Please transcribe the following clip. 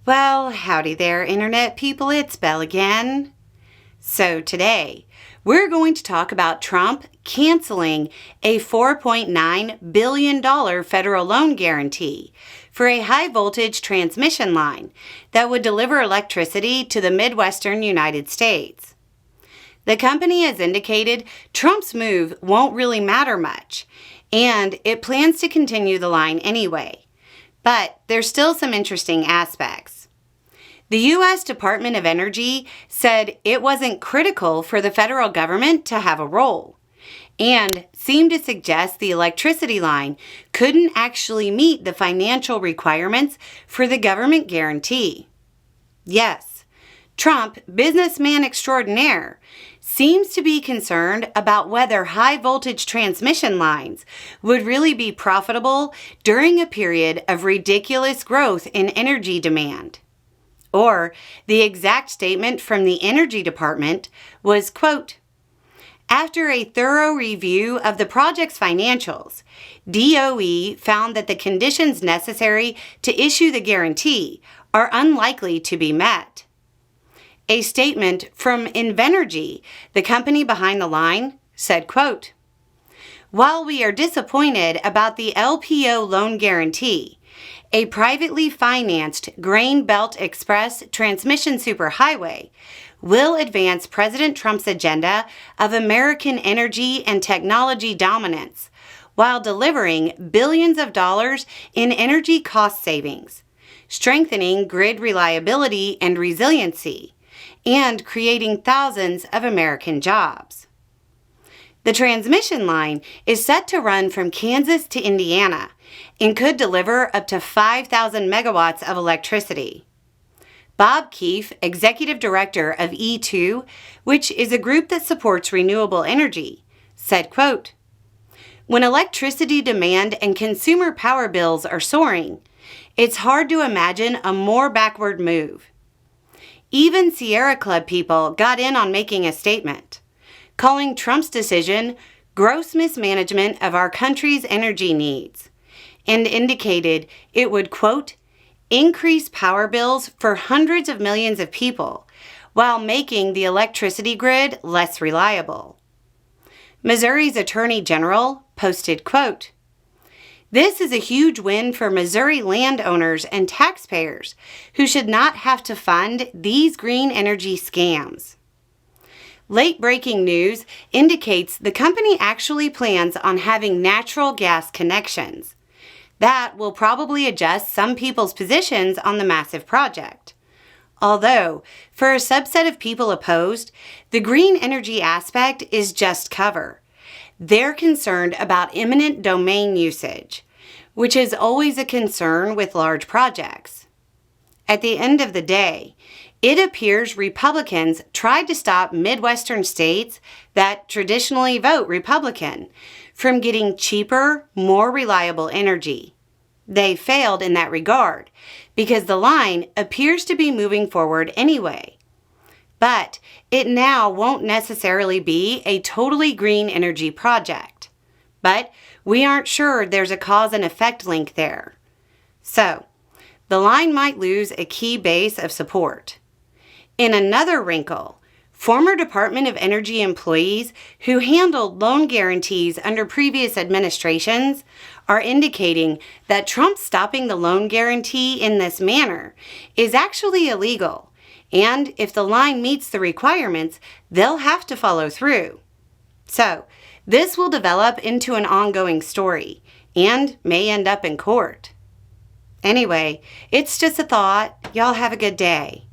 Well, howdy there, Internet people. It's Belle again. So today, we're going to talk about Trump canceling a $4.9 billion federal loan guarantee for a high-voltage transmission line that would deliver electricity to the Midwestern United States. The company has indicated Trump's move won't really matter much, and it plans to continue the line anyway. But there's still some interesting aspects. The U.S. Department of Energy said it wasn't critical for the federal government to have a role, and seemed to suggest the electricity line couldn't actually meet the financial requirements for the government guarantee. Yes, Trump, businessman extraordinaire, seems to be concerned about whether high-voltage transmission lines would really be profitable during a period of ridiculous growth in energy demand. Or, the exact statement from the Energy Department was, quote, "After a thorough review of the project's financials, DOE found that the conditions necessary to issue the guarantee are unlikely to be met." A statement from Invenergy, the company behind the line, said, quote, "While we are disappointed about the LPO loan guarantee, a privately financed Grain Belt Express transmission superhighway will advance President Trump's agenda of American energy and technology dominance while delivering billions of dollars in energy cost savings, strengthening grid reliability and resiliency, and creating thousands of American jobs." The transmission line is set to run from Kansas to Indiana and could deliver up to 5,000 megawatts of electricity. Bob Keefe, executive director of E2, which is a group that supports renewable energy, said, quote, "When electricity demand and consumer power bills are soaring, it's hard to imagine a more backward move. Even Sierra Club people got in on making a statement, calling Trump's decision gross mismanagement of our country's energy needs, and indicated it would, quote, increase power bills for hundreds of millions of people while making the electricity grid less reliable." Missouri's Attorney General posted, quote, "This is a huge win for Missouri landowners and taxpayers who should not have to fund these green energy scams." Late-breaking news indicates the company actually plans on having natural gas connections. That will probably adjust some people's positions on the massive project. Although, for a subset of people opposed, the green energy aspect is just cover. They're concerned about eminent domain usage, which is always a concern with large projects. At the end of the day, it appears Republicans tried to stop Midwestern states that traditionally vote Republican from getting cheaper, more reliable energy. They failed in that regard because the line appears to be moving forward anyway. But it now won't necessarily be a totally green energy project. But we aren't sure there's a cause and effect link there. So, the line might lose a key base of support. In another wrinkle, former Department of Energy employees who handled loan guarantees under previous administrations are indicating that Trump stopping the loan guarantee in this manner is actually illegal. And if the line meets the requirements, they'll have to follow through. So, this will develop into an ongoing story and may end up in court. Anyway, it's just a thought. Y'all have a good day.